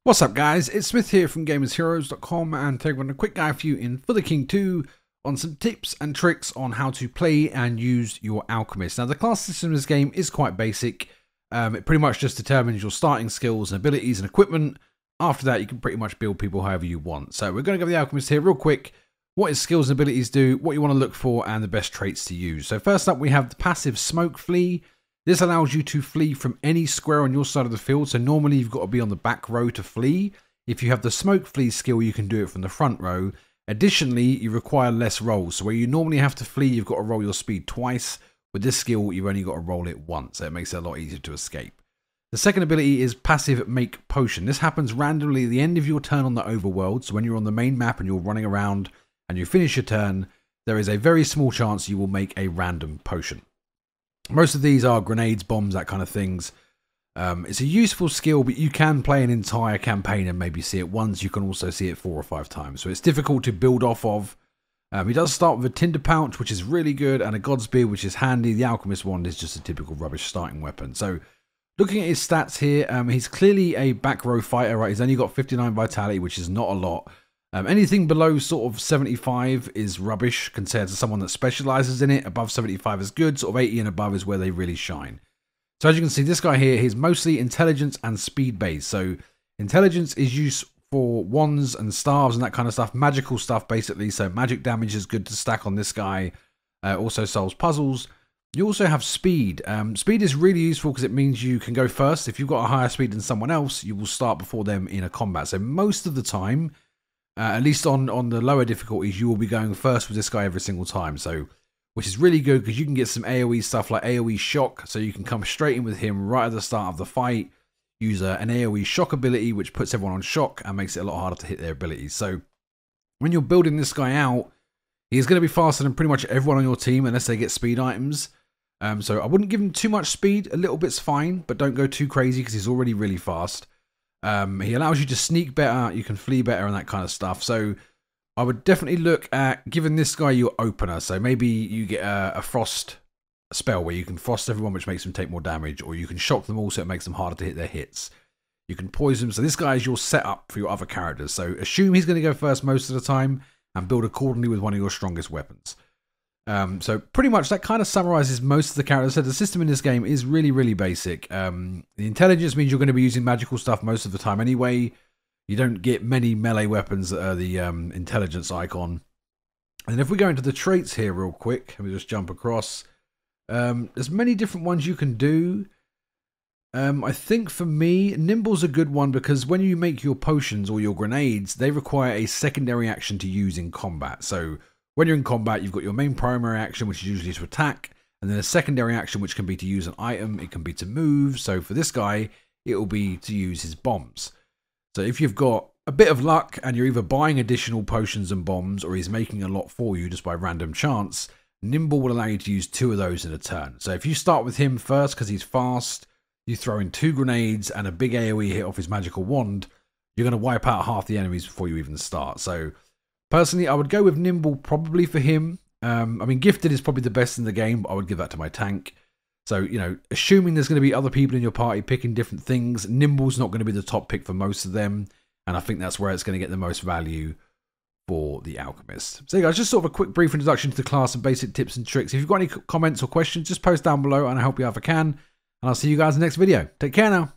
What's up guys, it's Smith here from GamersHeroes.com and taking a quick guide for you in For the King 2 on some tips and tricks on how to play and use your Alchemist. Now the class system in this game is quite basic. It pretty much just determines your starting skills and abilities and equipment. After that you can pretty much build people however you want. So we're going to go the Alchemist here real quick. What his skills and abilities do, what you want to look for and the best traits to use. So first up we have the passive Smoke Flee. This allows you to flee from any square on your side of the field. So normally you've got to be on the back row to flee. If you have the Smoke Flee skill, you can do it from the front row. Additionally, you require less rolls. So where you normally have to flee, you've got to roll your speed twice. With this skill, you've only got to roll it once. So it makes it a lot easier to escape. The second ability is passive Make Potion. This happens randomly at the end of your turn on the overworld. So when you're on the main map and you're running around and you finish your turn, there is a very small chance you will make a random potion. Most of these are grenades, bombs, that kind of things. It's a useful skill, but you can play an entire campaign and maybe see it once. You can also see it 4 or 5 times. So it's difficult to build off of. He does start with a Tinder Pouch, which is really good, and a Godspeed, which is handy. The Alchemist wand is just a typical rubbish starting weapon. So looking at his stats here, he's clearly a back row fighter, right? He's only got 59 vitality, which is not a lot. Anything below sort of 75 is rubbish compared to someone that specializes in it. Above 75 is good. Sort of 80 and above is where they really shine. So as you can see, this guy here, he's mostly intelligence and speed based. So intelligence is used for wands and staves and that kind of stuff. Magical stuff, basically. So magic damage is good to stack on this guy. Also solves puzzles. You also have speed. Speed is really useful because it means you can go first. If you've got a higher speed than someone else, you will start before them in a combat. So most of the time, at least on the lower difficulties, you will be going first with this guy every single time. So, which is really good because you can get some AoE stuff like AoE Shock. So you can come straight in with him right at the start of the fight. Use an AoE Shock ability, which puts everyone on shock and makes it a lot harder to hit their abilities. So when you're building this guy out, he's going to be faster than pretty much everyone on your team unless they get speed items. So I wouldn't give him too much speed. A little bit's fine, but don't go too crazy because he's already really fast. He allows you to sneak better, you can flee better and that kind of stuff. So I would definitely look at giving this guy your opener. So maybe you get a frost spell where you can frost everyone, which makes them take more damage, or you can shock them all so it makes them harder to hit their hits. You can poison them. So this guy is your setup for your other characters. So assume he's going to go first most of the time and build accordingly with one of your strongest weapons. So pretty much that kind of summarizes most of the characters. So the system in this game is really, really basic. The intelligence means you're going to be using magical stuff most of the time anyway. You don't get many melee weapons that are the intelligence icon. And if we go into the traits here real quick, let me just jump across. There's many different ones you can do. I think for me, Nimble's a good one because when you make your potions or your grenades, they require a secondary action to use in combat. So when you're in combat, you've got your main primary action, which is usually to attack, and then a secondary action, which can be to use an item, it can be to move. So for this guy, it will be to use his bombs. So if you've got a bit of luck and you're either buying additional potions and bombs, or he's making a lot for you just by random chance, Nimble will allow you to use 2 of those in a turn. So if you start with him first because he's fast, you throw in 2 grenades and a big AoE hit off his magical wand, you're going to wipe out half the enemies before you even start. So personally, I would go with Nimble probably for him. I mean, Gifted is probably the best in the game, but I would give that to my tank. So, you know, assuming there's going to be other people in your party picking different things, Nimble's not going to be the top pick for most of them. And I think that's where it's going to get the most value for the Alchemist. So, guys, just sort of a quick brief introduction to the class and basic tips and tricks. If you've got any comments or questions, just post down below and I help you out if I can. And I'll see you guys in the next video. Take care now.